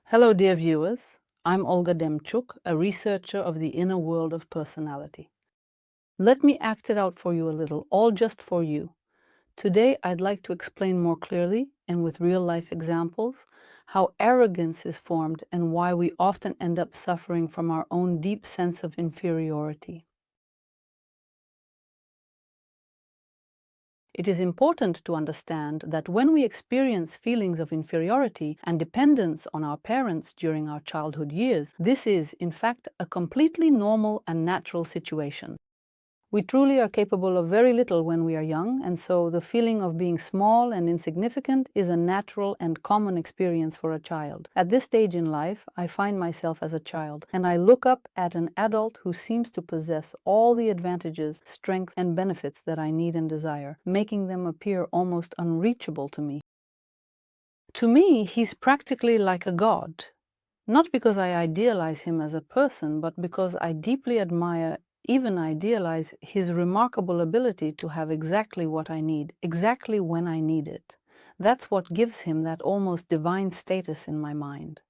Hello, dear viewers. I'm Olga Demchuk, a researcher of the inner world of personality. Let me act it out for you a little, all just for you. Today, I'd like to explain more clearly and with real-life examples how arrogance is formed and why we often end up suffering from our own deep sense of inferiority. It is important to understand that when we experience feelings of inferiority and dependence on our parents during our childhood years, this is, in fact, a completely normal and natural situation. We truly are capable of very little when we are young, and so the feeling of being small and insignificant is a natural and common experience for a child. At this stage in life, I find myself as a child, and I look up at an adult who seems to possess all the advantages, strengths, and benefits that I need and desire, making them appear almost unreachable to me. To me, he's practically like a god. Not because I idealize him as a person, but because I deeply admire, even idealize, his remarkable ability to have exactly what I need, exactly when I need it. That's what gives him that almost divine status in my mind.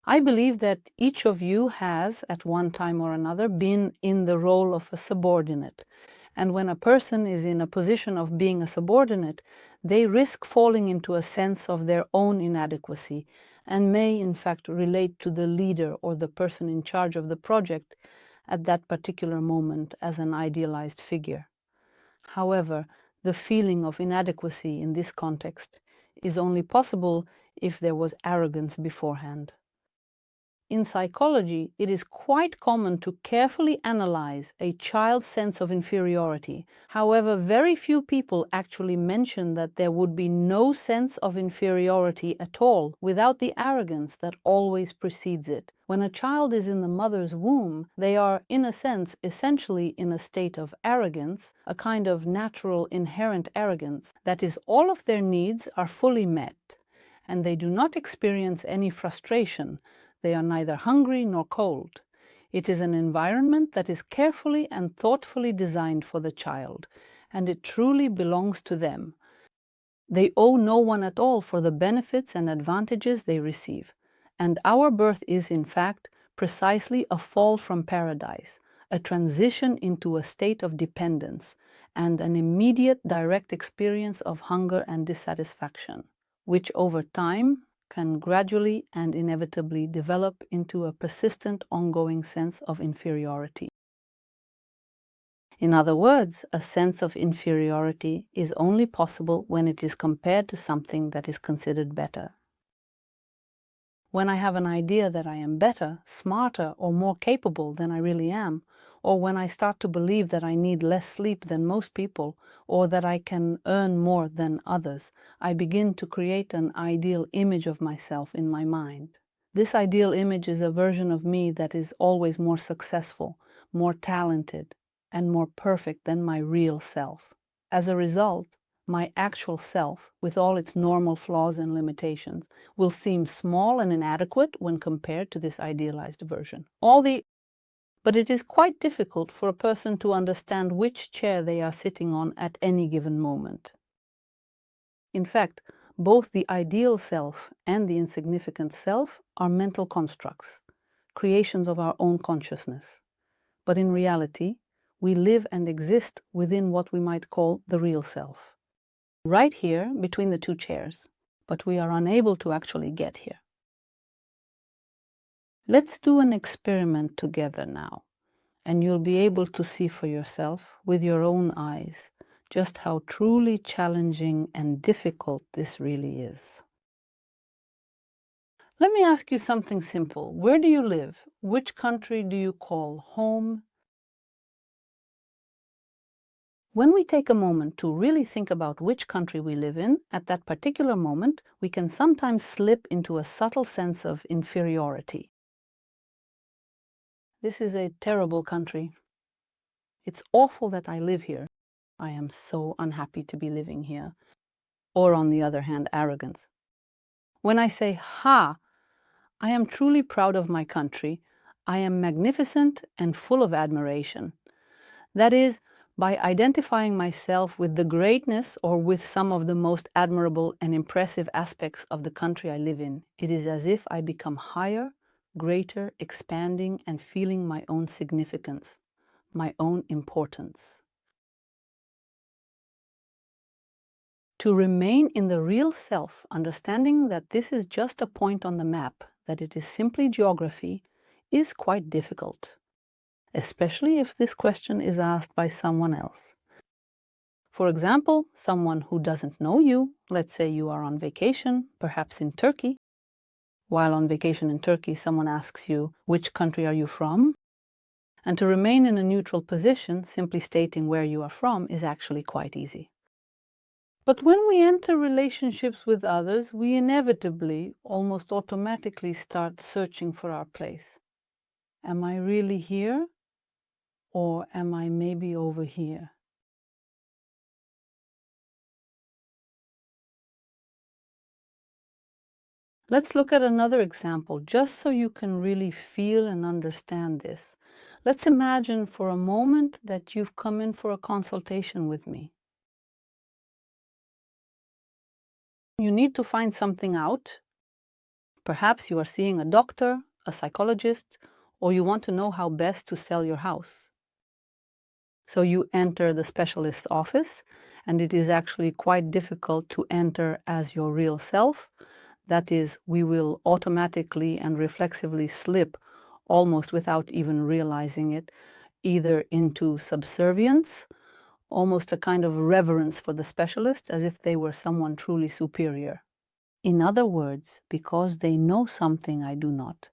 I believe that each of you has, at one time or another, been in the role of a subordinate. And when a person is in a position of being a subordinate, they risk falling into a sense of their own inadequacy and may, in fact, relate to the leader or the person in charge of the project at that particular moment as an idealized figure. However, the feeling of inadequacy in this context is only possible if there was arrogance beforehand. In psychology, it is quite common to carefully analyze a child's sense of inferiority. However, very few people actually mention that there would be no sense of inferiority at all without the arrogance that always precedes it. When a child is in the mother's womb, they are, in a sense, essentially in a state of arrogance, a kind of natural inherent arrogance. That is, all of their needs are fully met, and they do not experience any frustration. They are neither hungry nor cold. It is an environment that is carefully and thoughtfully designed for the child, and it truly belongs to them. They owe no one at all for the benefits and advantages they receive. And our birth is, in fact, precisely a fall from paradise, a transition into a state of dependence, and an immediate direct experience of hunger and dissatisfaction, which over time can gradually and inevitably develop into a persistent, ongoing sense of inferiority. In other words, a sense of inferiority is only possible when it is compared to something that is considered better. When I have an idea that I am better, smarter, or more capable than I really am, or when I start to believe that I need less sleep than most people, or that I can earn more than others, I begin to create an ideal image of myself in my mind. This ideal image is a version of me that is always more successful, more talented, and more perfect than my real self. As a result, my actual self, with all its normal flaws and limitations, will seem small and inadequate when compared to this idealized version. But it is quite difficult for a person to understand which chair they are sitting on at any given moment. In fact, both the ideal self and the insignificant self are mental constructs, creations of our own consciousness. But in reality, we live and exist within what we might call the real self, right here between the two chairs, but we are unable to actually get here. Let's do an experiment together now, and you'll be able to see for yourself with your own eyes just how truly challenging and difficult this really is. Let me ask you something simple. Where do you live? Which country do you call home? When we take a moment to really think about which country we live in, at that particular moment, we can sometimes slip into a subtle sense of inferiority. This is a terrible country. It's awful that I live here. I am so unhappy to be living here. Or on the other hand, arrogance. When I say, ha, I am truly proud of my country, I am magnificent and full of admiration. That is, By identifying myself with the greatness or with some of the most admirable and impressive aspects of the country I live in, it is as if I become higher, greater, expanding, and feeling my own significance, my own importance. To remain in the real self, understanding that this is just a point on the map, that it is simply geography, is quite difficult, especially if this question is asked by someone else. For example, someone who doesn't know you, let's say you are on vacation, perhaps in Turkey. While on vacation in Turkey, someone asks you, which country are you from? And to remain in a neutral position, simply stating where you are from, is actually quite easy. But when we enter relationships with others, we inevitably, almost automatically start searching for our place. Am I really here? Or am I maybe over here? Let's look at another example, just so you can really feel and understand this. Let's imagine for a moment that you've come in for a consultation with me. You need to find something out. Perhaps you are seeing a doctor, a psychologist, or you want to know how best to sell your house. So you enter the specialist's office, and it is actually quite difficult to enter as your real self. That is, we will automatically and reflexively slip, almost without even realizing it, either into subservience, almost a kind of reverence for the specialist, as if they were someone truly superior. In other words, because they know something I do not,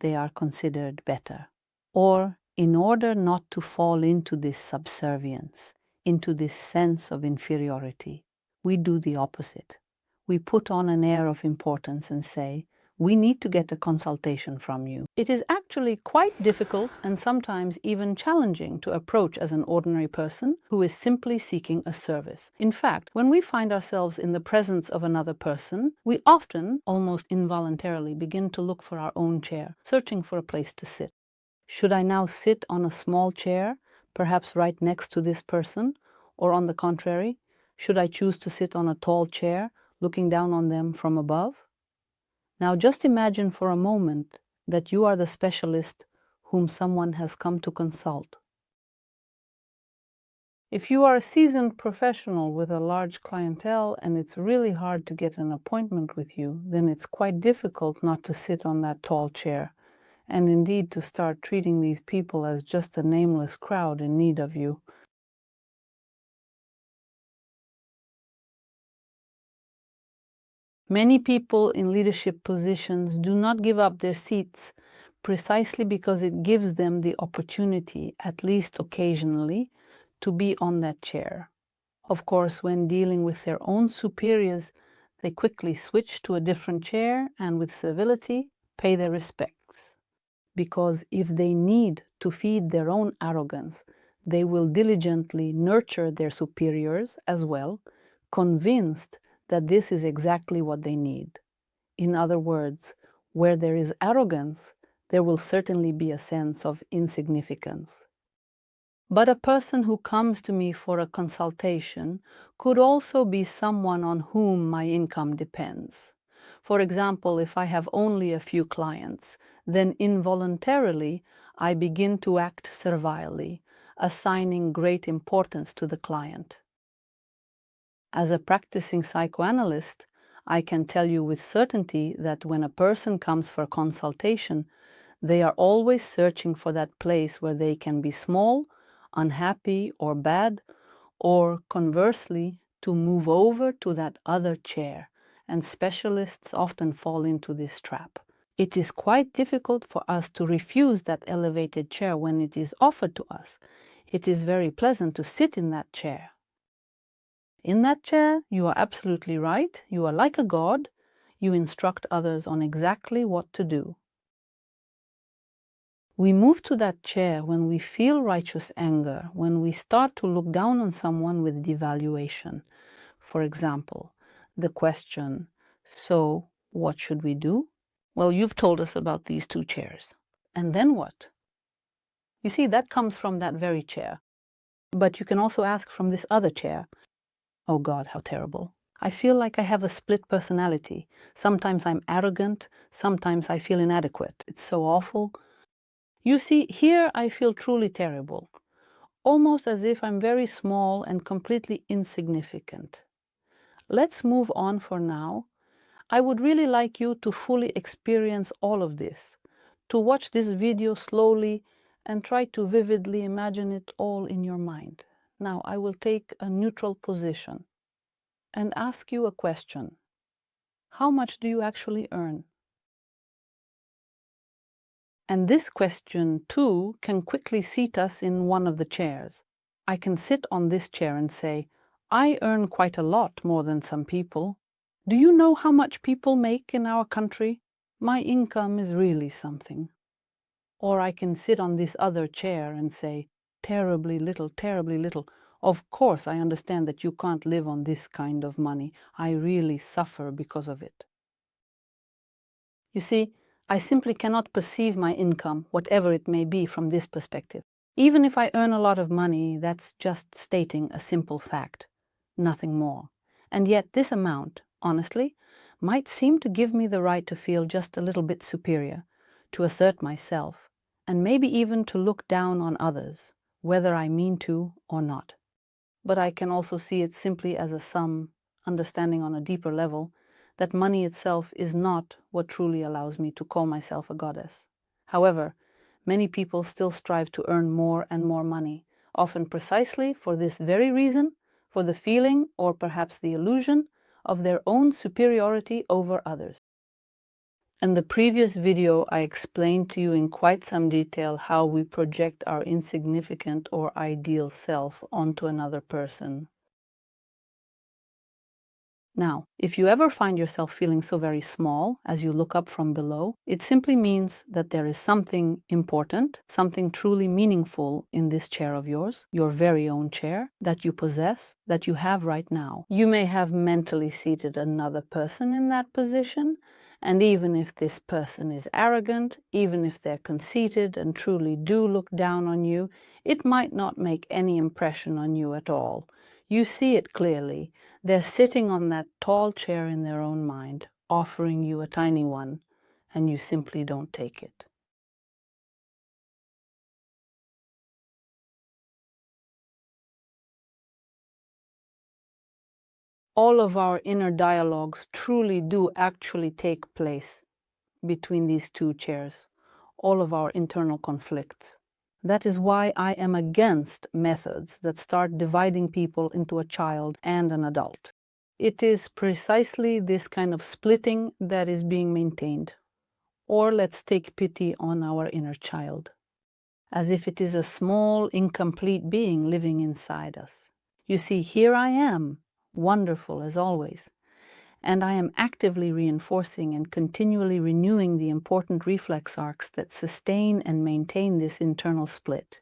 they are considered better. Or, in order not to fall into this subservience, into this sense of inferiority, we do the opposite. We put on an air of importance and say, we need to get a consultation from you. It is actually quite difficult and sometimes even challenging to approach as an ordinary person who is simply seeking a service. In fact, when we find ourselves in the presence of another person, we often, almost involuntarily, begin to look for our own chair, searching for a place to sit. Should I now sit on a small chair, perhaps right next to this person, or on the contrary, should I choose to sit on a tall chair, looking down on them from above? Now just imagine for a moment that you are the specialist whom someone has come to consult. If you are a seasoned professional with a large clientele and it's really hard to get an appointment with you, then it's quite difficult not to sit on that tall chair, and indeed to start treating these people as just a nameless crowd in need of you. Many people in leadership positions do not give up their seats precisely because it gives them the opportunity, at least occasionally, to be on that chair. Of course, when dealing with their own superiors, they quickly switch to a different chair and with civility pay their respects. Because if they need to feed their own arrogance, they will diligently nurture their superiors as well, convinced that this is exactly what they need. In other words, where there is arrogance, there will certainly be a sense of insignificance. But a person who comes to me for a consultation could also be someone on whom my income depends. For example, if I have only a few clients, then involuntarily I begin to act servilely, assigning great importance to the client. As a practicing psychoanalyst, I can tell you with certainty that when a person comes for consultation, they are always searching for that place where they can be small, unhappy, or bad, or conversely, to move over to that other chair, and specialists often fall into this trap. It is quite difficult for us to refuse that elevated chair when it is offered to us. It is very pleasant to sit in that chair. In that chair, you are absolutely right. You are like a god. You instruct others on exactly what to do. We move to that chair when we feel righteous anger, when we start to look down on someone with devaluation. For example, the question, so what should we do? Well, you've told us about these two chairs. And then what? You see, that comes from that very chair. But you can also ask from this other chair, oh God, how terrible. I feel like I have a split personality. Sometimes I'm arrogant, sometimes I feel inadequate. It's so awful. You see, here I feel truly terrible, almost as if I'm very small and completely insignificant. Let's move on for now. I would really like you to fully experience all of this, to watch this video slowly and try to vividly imagine it all in your mind. Now, I will take a neutral position and ask you a question. How much do you actually earn? And this question, too, can quickly seat us in one of the chairs. I can sit on this chair and say, I earn quite a lot more than some people. Do you know how much people make in our country? My income is really something. Or I can sit on this other chair and say, terribly little, terribly little. Of course, I understand that you can't live on this kind of money. I really suffer because of it. You see, I simply cannot perceive my income, whatever it may be, from this perspective. Even if I earn a lot of money, that's just stating a simple fact, nothing more. And yet this amount, honestly, might seem to give me the right to feel just a little bit superior, to assert myself, and maybe even to look down on others, whether I mean to or not. But I can also see it simply as a sum, understanding on a deeper level that money itself is not what truly allows me to call myself a goddess. However, many people still strive to earn more and more money, often precisely for this very reason, for the feeling or perhaps the illusion of their own superiority over others. In the previous video, I explained to you in quite some detail how we project our insignificant or ideal self onto another person. Now, if you ever find yourself feeling so very small as you look up from below, it simply means that there is something important, something truly meaningful in this chair of yours, your very own chair, that you possess, that you have right now. You may have mentally seated another person in that position, and even if this person is arrogant, even if they're conceited and truly do look down on you, it might not make any impression on you at all. You see it clearly. They're sitting on that tall chair in their own mind, offering you a tiny one, and you simply don't take it. All of our inner dialogues truly do actually take place between these two chairs, all of our internal conflicts. That is why I am against methods that start dividing people into a child and an adult. It is precisely this kind of splitting that is being maintained. Or let's take pity on our inner child, as if it is a small, incomplete being living inside us. You see, here I am, wonderful as always, and I am actively reinforcing and continually renewing the important reflex arcs that sustain and maintain this internal split.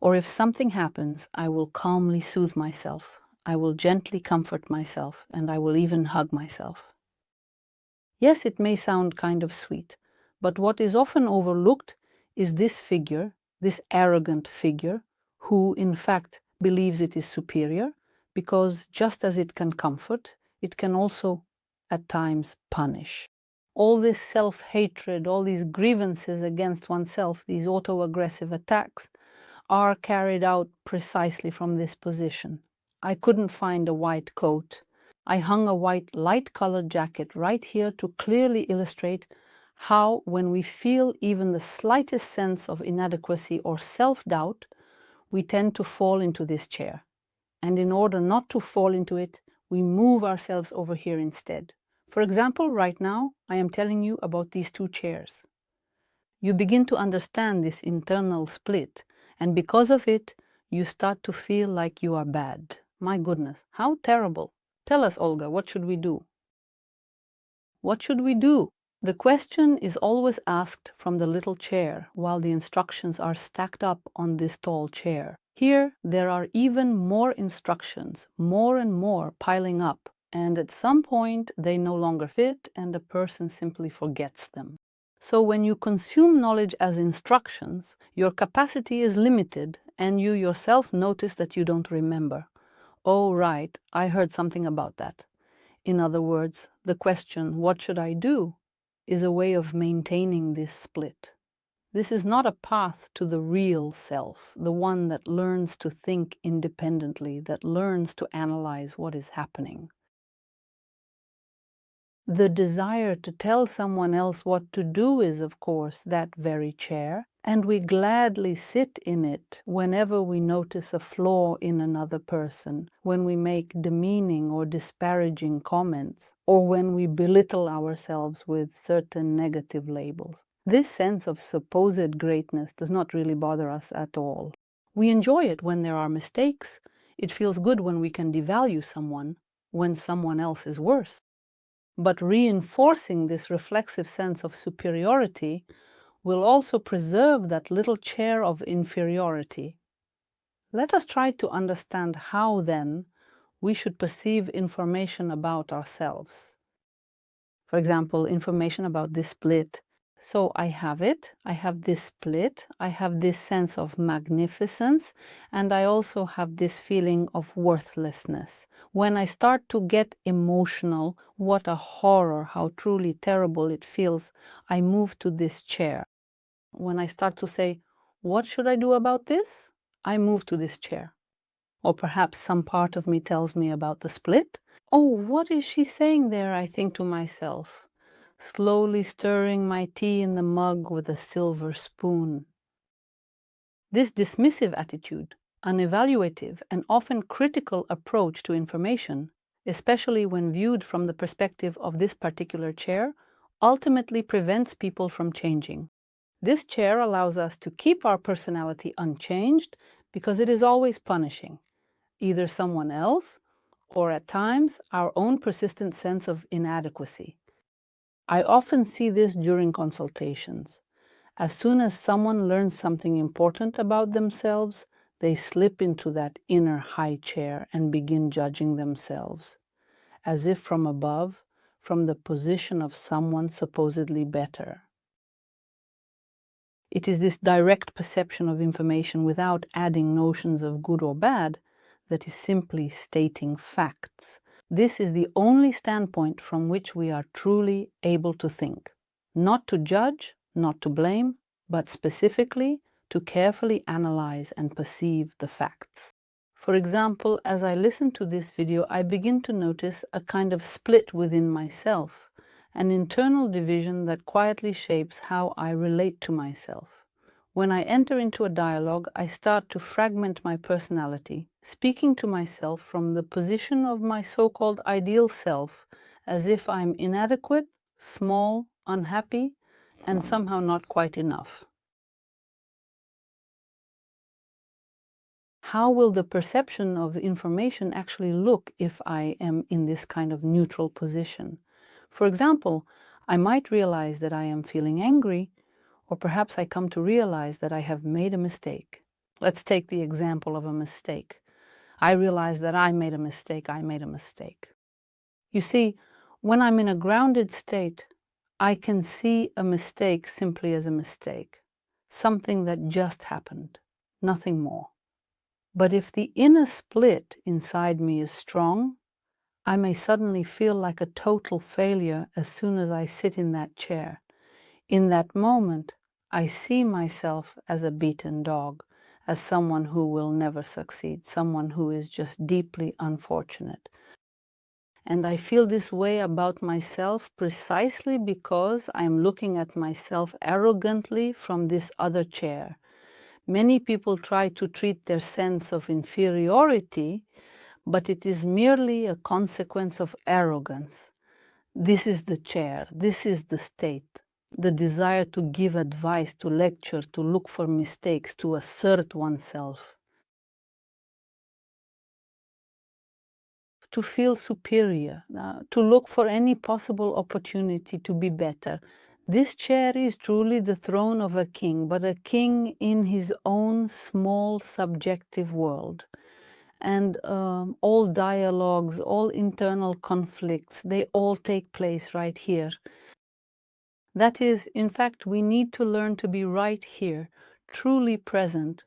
Or if something happens, I will calmly soothe myself, I will gently comfort myself, and I will even hug myself. Yes, it may sound kind of sweet, but what is often overlooked is this figure, this arrogant figure, who in fact believes it is superior, because just as it can comfort, it can also at times punish. All this self-hatred, all these grievances against oneself, these auto-aggressive attacks, are carried out precisely from this position. I couldn't find a white coat. I hung a white light-colored jacket right here to clearly illustrate how, when we feel even the slightest sense of inadequacy or self-doubt, we tend to fall into this chair. And in order not to fall into it, we move ourselves over here instead. For example, right now, I am telling you about these two chairs. You begin to understand this internal split, and because of it, you start to feel like you are bad. My goodness, how terrible. Tell us, Olga, what should we do? What should we do? The question is always asked from the little chair, while the instructions are stacked up on this tall chair. Here, there are even more instructions, more and more piling up, and at some point they no longer fit and the person simply forgets them. So when you consume knowledge as instructions, your capacity is limited and you yourself notice that you don't remember. Oh, right, I heard something about that. In other words, the question, what should I do, is a way of maintaining this split. This is not a path to the real self, the one that learns to think independently, that learns to analyze what is happening. The desire to tell someone else what to do is, of course, that very chair, and we gladly sit in it whenever we notice a flaw in another person, when we make demeaning or disparaging comments, or when we belittle ourselves with certain negative labels. This sense of supposed greatness does not really bother us at all. We enjoy it when there are mistakes. It feels good when we can devalue someone, when someone else is worse. But reinforcing this reflexive sense of superiority will also preserve that little chair of inferiority. Let us try to understand how, then, we should perceive information about ourselves. For example, information about this split. So I have it, I have this split, I have this sense of magnificence, and I also have this feeling of worthlessness. When I start to get emotional, what a horror, how truly terrible it feels, I move to this chair. When I start to say, what should I do about this? I move to this chair. Or perhaps some part of me tells me about the split. Oh, what is she saying there, I think to myself, slowly stirring my tea in the mug with a silver spoon. This dismissive attitude, unevaluative and often critical approach to information, especially when viewed from the perspective of this particular chair, ultimately prevents people from changing. This chair allows us to keep our personality unchanged because it is always punishing, either someone else or at times our own persistent sense of inadequacy. I often see this during consultations. As soon as someone learns something important about themselves, they slip into that inner high chair and begin judging themselves, as if from above, from the position of someone supposedly better. It is this direct perception of information without adding notions of good or bad that is simply stating facts. This is the only standpoint from which we are truly able to think. Not to judge, not to blame, but specifically to carefully analyze and perceive the facts. For example, as I listen to this video, I begin to notice a kind of split within myself, an internal division that quietly shapes how I relate to myself. When I enter into a dialogue, I start to fragment my personality, speaking to myself from the position of my so-called ideal self, as if I'm inadequate, small, unhappy, and somehow not quite enough. How will the perception of information actually look if I am in this kind of neutral position? For example, I might realize that I am feeling angry, or perhaps I come to realize that I have made a mistake. Let's take the example of a mistake. I realize that I made a mistake. You see, when I'm in a grounded state, I can see a mistake simply as a mistake, something that just happened, nothing more. But if the inner split inside me is strong, I may suddenly feel like a total failure as soon as I sit in that chair. In that moment, I see myself as a beaten dog, as someone who will never succeed, someone who is just deeply unfortunate. And I feel this way about myself precisely because I'm looking at myself arrogantly from this other chair. Many people try to treat their sense of inferiority, but it is merely a consequence of arrogance. This is the chair, this is the state, the desire to give advice, to lecture, to look for mistakes, to assert oneself, to feel superior, to look for any possible opportunity to be better. This chair is truly the throne of a king, but a king in his own small subjective world. And all dialogues, all internal conflicts, they all take place right here. That is, in fact, we need to learn to be right here, truly present,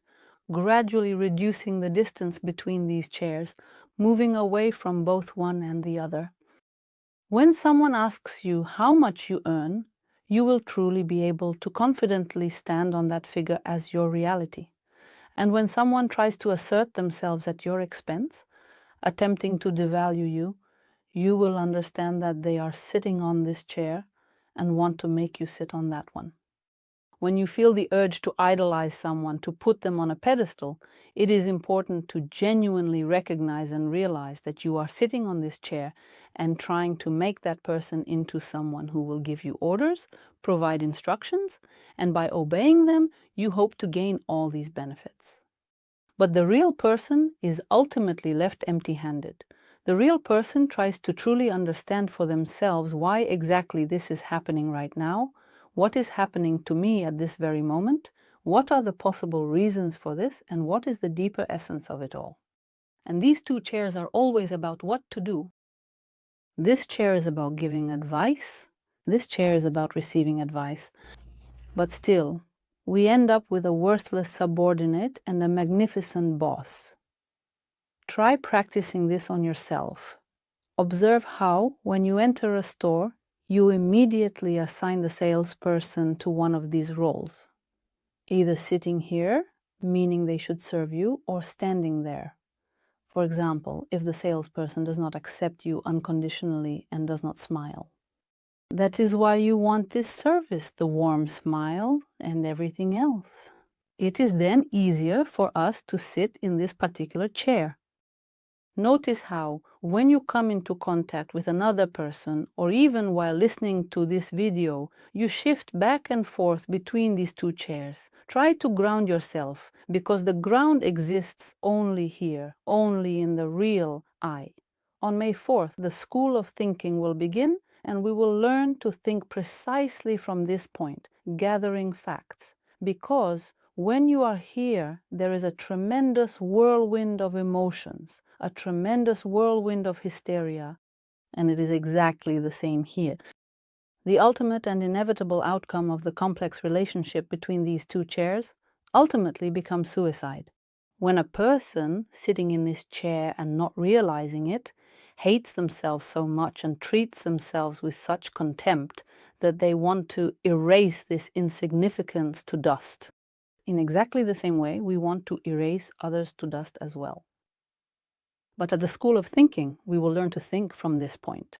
gradually reducing the distance between these chairs, moving away from both one and the other. When someone asks you how much you earn, you will truly be able to confidently stand on that figure as your reality. And when someone tries to assert themselves at your expense, attempting to devalue you, you will understand that they are sitting on this chair and want to make you sit on that one. When you feel the urge to idolize someone, to put them on a pedestal, it is important to genuinely recognize and realize that you are sitting on this chair and trying to make that person into someone who will give you orders, provide instructions, and by obeying them, you hope to gain all these benefits. But the real person is ultimately left empty-handed. The real person tries to truly understand for themselves why exactly this is happening right now, what is happening to me at this very moment, what are the possible reasons for this, and what is the deeper essence of it all. And these two chairs are always about what to do. This chair is about giving advice, this chair is about receiving advice, but still, we end up with a worthless subordinate and a magnificent boss. Try practicing this on yourself. Observe how, when you enter a store, you immediately assign the salesperson to one of these roles. Either sitting here, meaning they should serve you, or standing there. For example, if the salesperson does not accept you unconditionally and does not smile. That is why you want this service, the warm smile and everything else. It is then easier for us to sit in this particular chair. Notice how, when you come into contact with another person, or even while listening to this video, you shift back and forth between these two chairs. Try to ground yourself, because the ground exists only here, only in the real I. On May 4th, the School of Thinking will begin, and we will learn to think precisely from this point, gathering facts. Because when you are here, there is a tremendous whirlwind of emotions, a tremendous whirlwind of hysteria, and it is exactly the same here. The ultimate and inevitable outcome of the complex relationship between these two chairs ultimately becomes suicide. When a person sitting in this chair and not realizing it hates themselves so much and treats themselves with such contempt that they want to erase this insignificance to dust. In exactly the same way, we want to erase others to dust as well. But at the School of Thinking, we will learn to think from this point.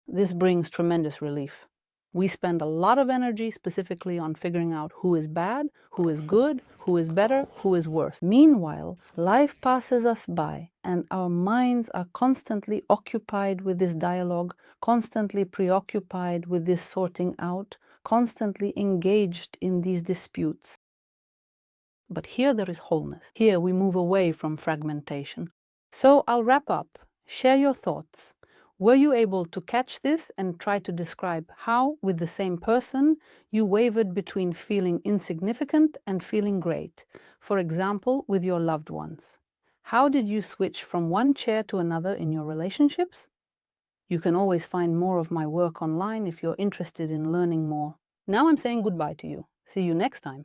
This brings tremendous relief. We spend a lot of energy specifically on figuring out who is bad, who is good, who is better, who is worse. Meanwhile, life passes us by, and our minds are constantly occupied with this dialogue, constantly preoccupied with this sorting out, constantly engaged in these disputes. But here there is wholeness. Here we move away from fragmentation. So I'll wrap up. Share your thoughts. Were you able to catch this and try to describe how, with the same person, you wavered between feeling insignificant and feeling great? For example, with your loved ones. How did you switch from one chair to another in your relationships? You can always find more of my work online if you're interested in learning more. Now I'm saying goodbye to you. See you next time.